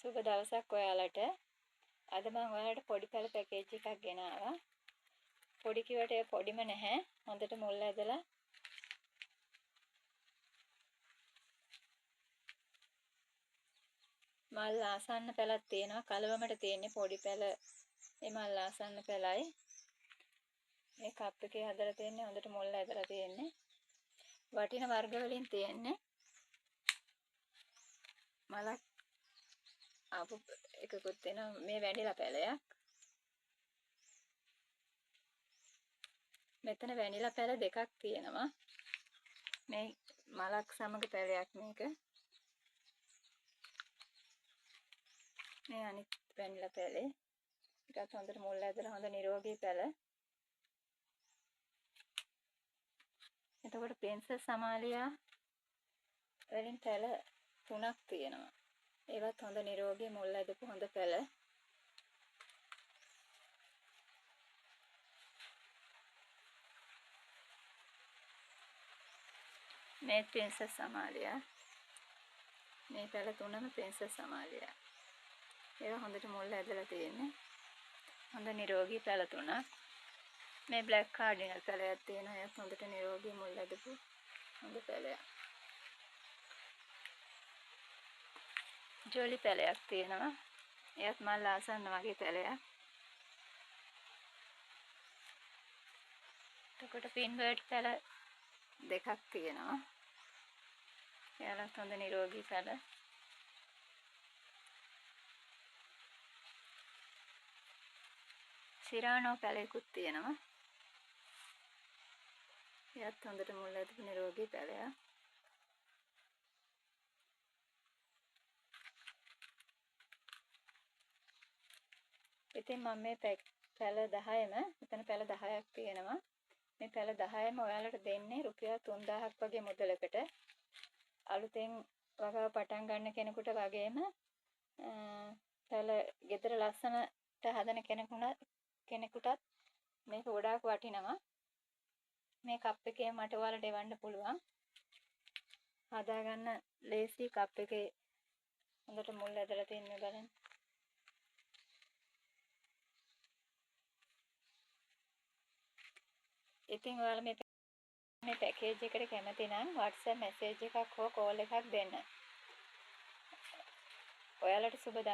සුබ දවසක් ඔයාලට. අද මම ඔයාලට පොඩි පැල පැකේජ් එකක් ගෙනාවා. පොඩි කිවට ඒ පොඩිම නැහැ. හොඳට මුල් ඇදලා මල් ආසන්න පැලක් තියෙනවා. කලවමට තියෙන්නේ පොඩි පැල. මේ මල් ආසන්න පැලයි. මේ කප් එකේ හදලා තියෙන්නේ හොඳට මුල් ඇදලා තියෙන්නේ. වටින වර්ග වලින් තියෙන්නේ. මලක් ආපු එකකුත් තියෙනවා. මේ වැනිලා පැලයක්. මෙතන වැනිලා පැල දෙකක් තියෙනවා. මේ මලක් සමග පැලයක් මේක. මේ අනිත් වැනිලා පැලේ. ටිකක් හොඳට මුල් ඇදලා හොඳ නිරෝගී පැල. එතකොට පෙන්සල් සමාලියා වලින් පැල 3ක් තියෙනවා. ඒවත් හොඳ නිරෝගී මුල් ඇදපු හොඳ පැල. මේ පෙන්සල් සමාලියා. මේ පැල 3ම පෙන්සල් සමාලියා. ඒවා හොඳට මුල් ඇදලා තියෙන්නේ. හොඳ නිරෝගී පැල 3ක්. මේ බ්ලැක් කාඩිනල් පැලයක් තියෙනවා. ඒත් හොඳට නිරෝගී මුල් ඇදපු හොඳ පැලයක්. ජොලි පැලයක් තියෙනවා. ඒත් මල් ආසන්න වගේ පැලයක්. එතකොට පින්වර්ඩ් පැල දෙකක් තියෙනවා. එයාලත් හොඳ නිරෝගී පැල. සිරානෝ පැලයකුත් තියෙනවා. එයාත් හොඳට මුල් ඇදපු නිරෝගී පැලයක්. ඉතින් මම මේ පැල 10ම මෙතන පැල 10ක් තියෙනවා. මේ පැල 10ම ඔයාලට දෙන්නේ රුපියල් 3000ක් වගේ මුදලකට. අලුතෙන් වගාව පටන් ගන්න කෙනෙකුට වගේම පැල ගෙදර ලස්සනට හදන කෙනෙකුටත් මේක ගොඩාක් වටිනවා. මේ කප් එකේ මට ඔයාලට එවන්න පුළුවන්. හදාගන්න ලේසි කප් එකේ හොඳට මුල් ඇදලා තියෙන බලන්න. ඉතින් ඔයාලා මේ පැකේජ් එකට කැමති නම් WhatsApp මැසේජ් එකක් හෝ කෝල් එකක් දෙන්න. ඔයාලට සුබ